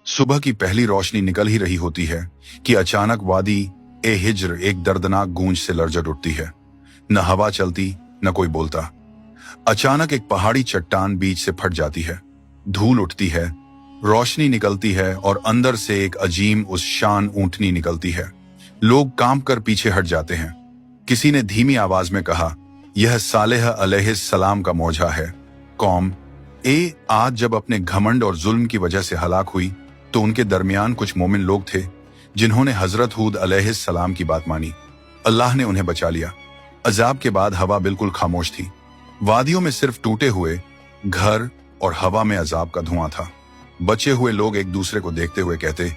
सुबह की पहली रोशनी निकल ही रही होती है कि अचानक वादी ए हिज्र एक दर्दनाक गूंज से लरजट उठती है। न हवा चलती, न कोई बोलता। अचानक एक पहाड़ी चट्टान बीच से फट जाती है। धूल उठती है, रोशनी निकलती है और अंदर से एक अजीम उस शान ऊंटनी निकलती है। लोग कांप कर पीछे हट जाते हैं। किसी ने धीमी आवाज में कहा, यह सालेह अलैहिस्सलाम का मौजा है। कौम ए आज जब अपने घमंड और जुल्म की वजह से हलाक हुई तो उनके दरमियान कुछ मोमिन लोग थे जिन्होंने हजरत हूद अलैहिस्सलाम की बात मानी। अल्लाह ने उन्हें बचा लिया। अजाब के बाद हवा बिल्कुल खामोश थी। वादियों में सिर्फ टूटे हुए घर और हवा में अजाब का धुआं था। बचे हुए लोग एक दूसरे को देखते हुए कहते,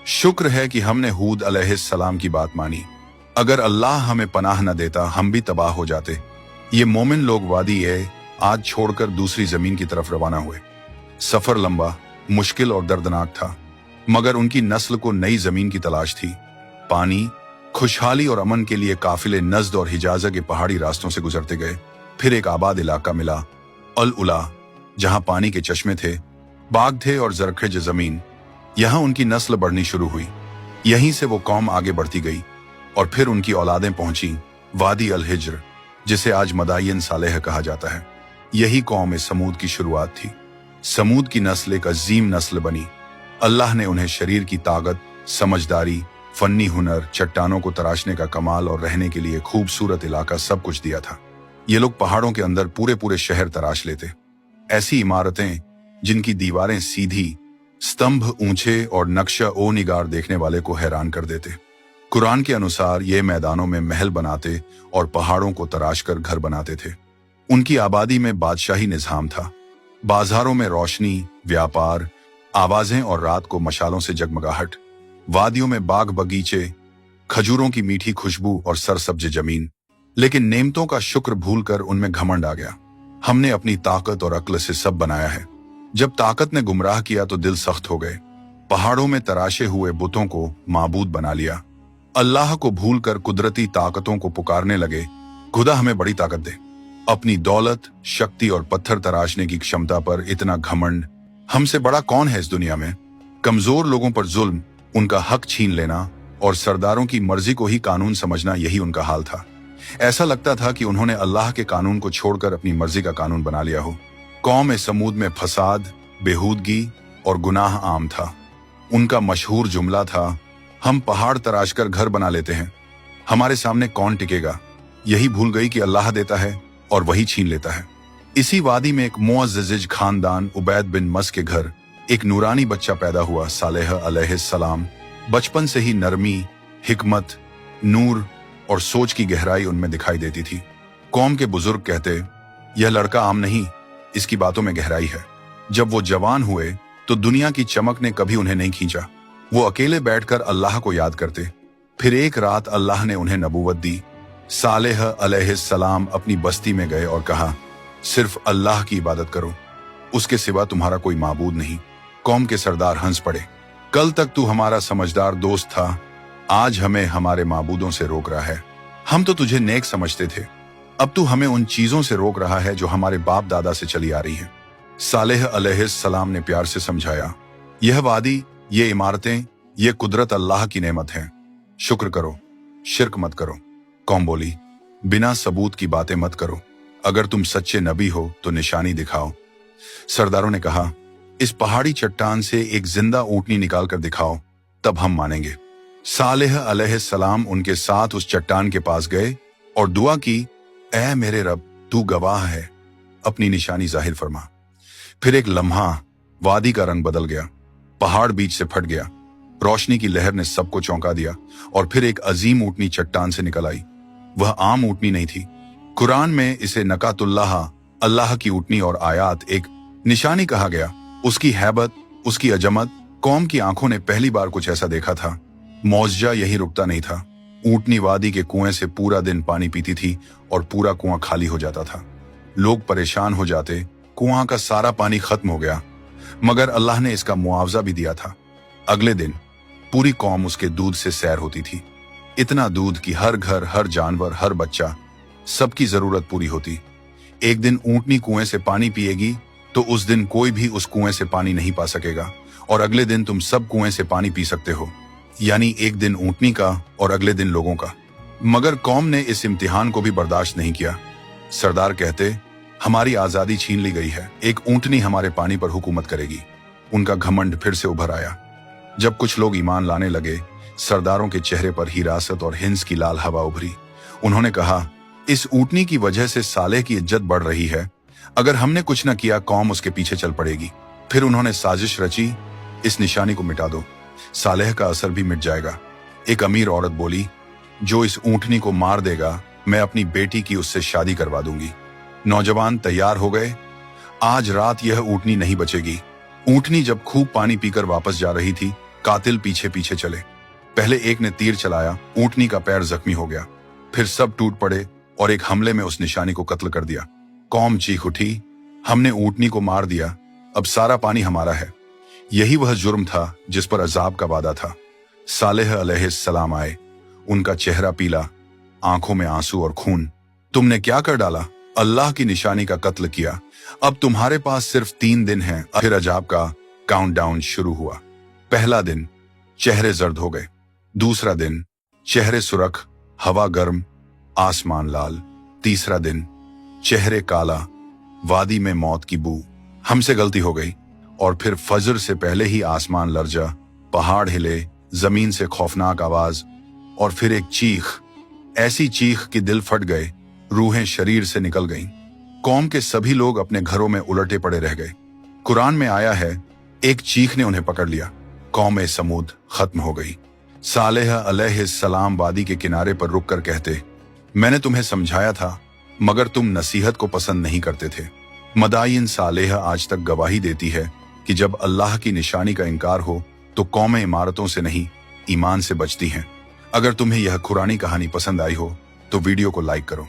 शुक्र है कि हमने हूद अलैहिस्सलाम की बात मानी। अगर अल्लाह हमें पनाह न देता हम भी तबाह हो जाते। ये मोमिन लोग वादी ए आज छोड़कर दूसरी जमीन की तरफ रवाना हुए। सफर लंबा, मुश्किल और दर्दनाक था, मगर उनकी नस्ल को नई जमीन की तलाश थी। पानी, खुशहाली और अमन के लिए काफिले नज्द और हिजाज़ के पहाड़ी रास्तों से गुजरते गए। फिर एक आबाद इलाका मिला, अल उला, जहां पानी के चश्मे थे, बाग थे और जरखेज जमीन। यहां उनकी नस्ल बढ़नी शुरू हुई। यहीं से वो कौम आगे बढ़ती गई और फिर उनकी औलादें पहुंची वादी अल हिज्र, जिसे आज मदायन सालेह कहा जाता है। यही कौम समूद की शुरुआत थी। समूद की नस्ल एक अजीम नस्ल बनी। अल्लाह ने उन्हें शरीर की ताकत, समझदारी, फन्नी हुनर, चट्टानों को तराशने का कमाल और रहने के लिए खूबसूरत इलाका सब कुछ दिया था। ये लोग पहाड़ों के अंदर पूरे पूरे शहर तराश लेते। ऐसी इमारतें जिनकी दीवारें सीधी, स्तंभ ऊंचे और नक्शा ओ निगार देखने वाले को हैरान कर देते। कुरान के अनुसार ये मैदानों में महल बनाते और पहाड़ों को तराश कर घर बनाते थे। उनकी आबादी में बादशाही निजाम था। बाजारों में रोशनी, व्यापार, आवाजें और रात को मशालों से जगमगाहट। वादियों में बाग बगीचे, खजूरों की मीठी खुशबू और सरसब्ज जमीन। लेकिन नेमतों का शुक्र भूलकर उनमें घमंड आ गया। हमने अपनी ताकत और अक्ल से सब बनाया है। जब ताकत ने गुमराह किया तो दिल सख्त हो गए। पहाड़ों में तराशे हुए बुतों को माबूद बना लिया। अल्लाह को भूलकर कुदरती ताकतों को पुकारने लगे, खुदा हमें बड़ी ताकत दे। अपनी दौलत, शक्ति और पत्थर तराशने की क्षमता पर इतना घमंड। हमसे बड़ा कौन है इस दुनिया में? कमजोर लोगों पर जुल्म, उनका हक छीन लेना और सरदारों की मर्जी को ही कानून समझना, यही उनका हाल था। ऐसा लगता था कि उन्होंने अल्लाह के कानून को छोड़कर अपनी मर्जी का कानून बना लिया हो। कौम समूद में फसाद, बेहूदगी और गुनाह आम था। उनका मशहूर जुमला था, हम पहाड़ तराश कर घर बना लेते हैं, हमारे सामने कौन टिकेगा। यही भूल गई कि अल्लाह देता है और वही छीन लेता है। इसी वादी में एक मुअज़्ज़ज़ खानदान उबैद बिन मस के घर एक नूरानी बच्चा पैदा हुआ, सालेह अलैहिस्सलाम। बचपन से ही नरमी, हिकमत, नूर और सोच की गहराई उनमें दिखाई देती थी। कौम के बुजुर्ग कहते, यह लड़का आम नहीं, इसकी बातों में गहराई है। जब वो जवान हुए तो दुनिया की चमक ने कभी उन्हें नहीं खींचा। वो अकेले बैठकर अल्लाह को याद करते। फिर एक रात अल्लाह ने उन्हें नबूवत दी। सालेह अलैहिस्सलाम अपनी बस्ती में गए और कहा, सिर्फ अल्लाह की इबादत करो, उसके सिवा तुम्हारा कोई माबूद नहीं। कौम के सरदार हंस पड़े, कल तक तू हमारा समझदार दोस्त था, आज हमें हमारे माबूदों से रोक रहा है। हम तो तुझे नेक समझते थे, अब तू हमें उन चीजों से रोक रहा है जो हमारे बाप दादा से चली आ रही है। सालेह अलैहिस्सलाम ने प्यार से समझाया, यह वादी, ये इमारतें, ये कुदरत अल्लाह की नेमत है। शुक्र करो, शिर्क मत करो। कौम बोली, बिना सबूत की बातें मत करो, अगर तुम सच्चे नबी हो तो निशानी दिखाओ। सरदारों ने कहा, इस पहाड़ी चट्टान से एक जिंदा ऊंटनी निकाल कर दिखाओ, तब हम मानेंगे। सालेह अलैहिस्सलाम उनके साथ उस चट्टान के पास गए और दुआ की, ऐ मेरे रब, तू गवाह है, अपनी निशानी जाहिर फरमा। फिर एक लम्हा वादी का रंग बदल गया, पहाड़ बीच से फट गया, रोशनी की लहर ने सबको चौंका दिया और फिर एक अजीम ऊंटनी चट्टान से निकल आई। वह आम ऊंटनी नहीं थी। कुरान में इसे नकातुल्लाह, अल्लाह की ऊंटनी और आयात एक निशानी कहा गया। उसकी हैबत, उसकी अजमत, कौम की आंखों ने पहली बार कुछ ऐसा देखा था। मौजजा यही रुकता नहीं था। ऊंटनी वादी के कुएं से पूरा दिन पानी पीती थी और पूरा कुआं खाली हो जाता था। लोग परेशान हो जाते, कुआं का सारा पानी खत्म हो गया, मगर अल्लाह ने इसका मुआवजा भी दिया था। अगले दिन पूरी कौम उसके दूध से सैर होती थी। इतना दूध कि हर घर, हर जानवर, हर बच्चा, सबकी जरूरत पूरी होती। एक दिन ऊंटनी कुएं से पानी पिएगी तो उस दिन कोई भी उस कुएं से पानी नहीं पा सकेगा और अगले दिन तुम सब कुएं से पानी पी सकते हो, यानी एक दिन ऊंटनी का और अगले दिन लोगों का। मगर कौम ने इस इम्तिहान को भी बर्दाश्त नहीं किया। सरदार कहते, हमारी आजादी छीन ली गई है, एक ऊंटनी हमारे पानी पर हुकूमत करेगी। उनका घमंड फिर से उभर आया। जब कुछ लोग ईमान लाने लगे, सरदारों के चेहरे पर हिरासत और हिंस की लाल हवा उभरी। उन्होंने कहा, इस ऊंटनी की वजह से सालेह की इज्जत बढ़ रही है, अगर हमने कुछ न किया कौम उसके पीछे चल पड़ेगी। फिर उन्होंने साजिश रची, इस निशानी को मिटा दो, सालेह का असर भी मिट जाएगा। एक अमीर औरत बोली, जो इस ऊंटनी को मार देगा, मैं अपनी बेटी की उससे शादी करवा दूंगी। नौजवान तैयार हो गए। आज रात यह ऊंटनी नहीं बचेगी। ऊंटनी जब खूब पानी पीकर वापस जा रही थी, कातिल पीछे पीछे चले। पहले एक ने तीर चलाया, ऊंटनी का पैर जख्मी हो गया। फिर सब टूट पड़े और एक हमले में उस निशानी को कत्ल कर दिया। कौम चीख उठी, हमने ऊंटनी को मार दिया, अब सारा पानी हमारा है। यही वह जुर्म था जिस पर अजाब का वादा था। सालेह अलैहिस्सलाम आए। उनका चेहरा पीला, आंखों में आंसू और खून। तुमने क्या कर डाला? अल्लाह की निशानी का कत्ल किया। अब तुम्हारे पास सिर्फ 3 दिन हैं। फिर अजाब का काउंटडाउन शुरू हुआ। पहला दिन, चेहरे जर्द हो गए। दूसरा दिन, चेहरे सुरख, हवा गर्म, आसमान लाल। तीसरा दिन, चेहरे काला, वादी में मौत की बू, हमसे गलती हो गई। और फिर फजर से पहले ही आसमान लरजा, पहाड़ हिले, जमीन से खौफनाक आवाज, और फिर एक चीख, ऐसी चीख कि दिल फट गए, रूहें शरीर से निकल गईं। कौम के सभी लोग अपने घरों में उलटे पड़े रह गए। कुरान में आया है, एक चीख ने उन्हें पकड़ लिया। कौम समूद खत्म हो गई। सालेह अलैहिस्सलाम वादी के किनारे पर रुक कर कहते, मैंने तुम्हें समझाया था, मगर तुम नसीहत को पसंद नहीं करते थे। मदाइन सालेह आज तक गवाही देती है कि जब अल्लाह की निशानी का इनकार हो तो कौमें इमारतों से नहीं, ईमान से बचती हैं। अगर तुम्हें यह कुरानी कहानी पसंद आई हो तो वीडियो को लाइक करो।